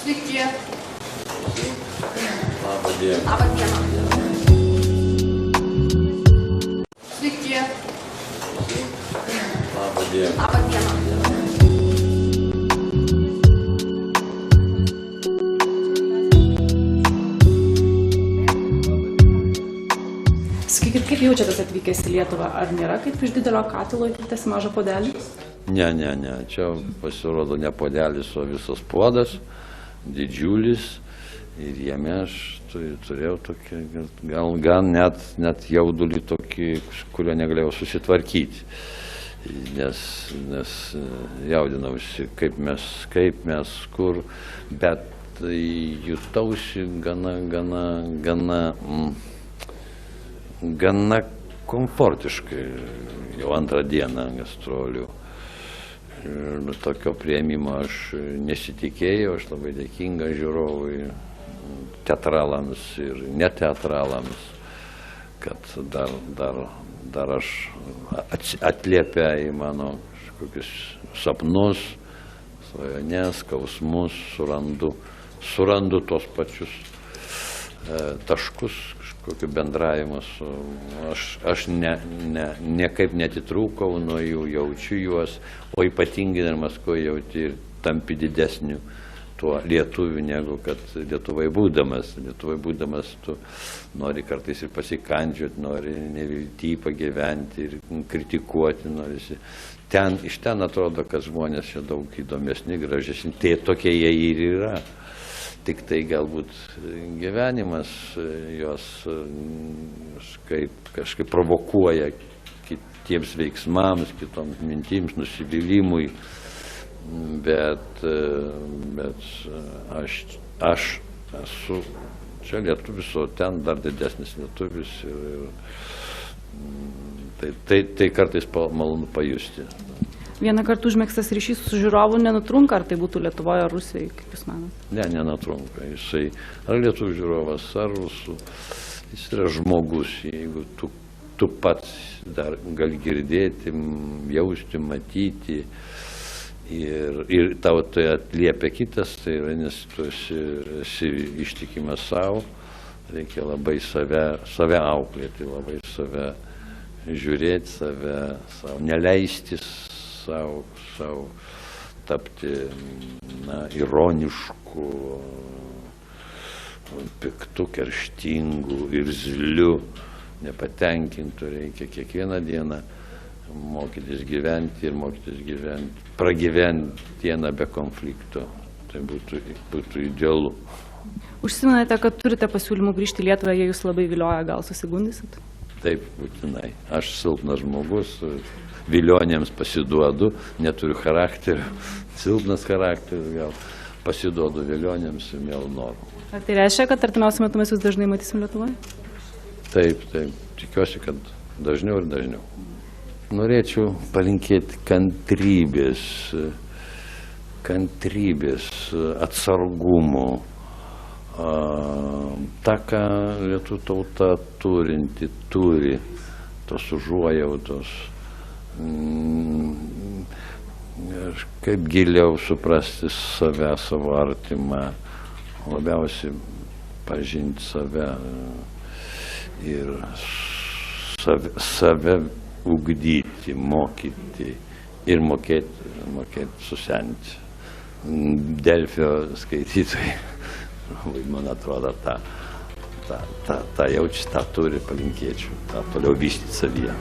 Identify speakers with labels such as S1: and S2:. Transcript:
S1: Sveiki.
S2: Labą dieną.
S1: Labą dieną. Sveiki.
S2: Labą dieną.
S1: Labą dieną.
S3: Sakykit, kaip jaučiatės atvykęs į Lietuvą? Ar nėra kaip iš didelio katilo įkritęs mažą puodelį?
S2: Ne. Čia pasirodo ne puodelis, o visas puodas, didžiulis. Ir jame aš turėjau tokį, gal net jaudulį tokį, kurio negalėjau susitvarkyti. Nes jaudinausi, kaip mes, kur, bet jutausi gana komfortiškai jau antrą dieną gastrolių. Ir tokio priėmimo aš nesitikėjau, aš labai dėkinga žiūrovui, teatralams ir neteatralams, kad dar aš atliepia į mano kažkokius sapnus, svajones, skausmus, surandu tos pačius taškus, kažkokį bendravimą su... Aš niekaip netitrūkau nuo jų, jaučiu juos, o ypatingai dar Maskvoje jauti ir tampi didesniu tuo lietuviu, negu kad Lietuvai būdamas. Lietuvai būdamas tu nori kartais ir pasikandžioti, nori neviltį pagyventi ir kritikuoti norisi. Iš ten atrodo, kad žmonės čia daug įdomesni, gražesni, tai tokie jie ir yra. Tik tai galbūt gyvenimas jos kažkaip provokuoja kitiems veiksmams, kitoms mintims, nusivylimui. Bet aš esu čia lietuvis, o ten dar didesnis lietuvis. Tai kartais malonu pajusti.
S3: Vieną kartą užmėgstas ryšys su žiūrovu nenutrunka, ar tai būtų Lietuvoje ar Rusijoje, kaip jūs manot?
S2: Ne, nenutrunka. Jisai ar lietuvių žiūrovas, ar rusų. Jis yra žmogus, jeigu tu pats dar gali girdėti, jausti, matyti ir tau tai atliepia kitas, tai yra, nes tu esi ištikimas savo, reikia labai save auklėti, labai save žiūrėti, save neleisti savo tapti ironišku, piktu, kerštingu ir zliu, nepatenkintu. Reikia kiekvieną dieną mokytis gyventi ir pragyventi dieną be konflikto. Tai būtų idealu.
S3: Užsiminėte, kad turite pasiūlymų grįžti į Lietuvą, jei jūs labai vilioja, gal susigundysit?
S2: Taip, būtinai. Aš silpnas žmogus, vilionėms pasiduodu, neturiu charakterio, silpnas charakteris, gal pasiduodu vilionėms ir mielu noru.
S3: Ar tai reiškia, kad artimiausiu metu mes jūs dažnai matysim Lietuvoje?
S2: Taip. Tikiuosi, kad dažniau ir dažniau. Norėčiau palinkėti kantrybės, atsargumo. Ta, ką lietuvių tauta turi, tos užuojautos, kaip giliau suprasti save, savo artimą, labiausiai pažinti save ir save ugdyti, mokyti ir mokėti susenti. Delfio skaitytojai, man atrodo, tą jaučia, tą turi, palinkėčiau, tą toliau vystyti savyje.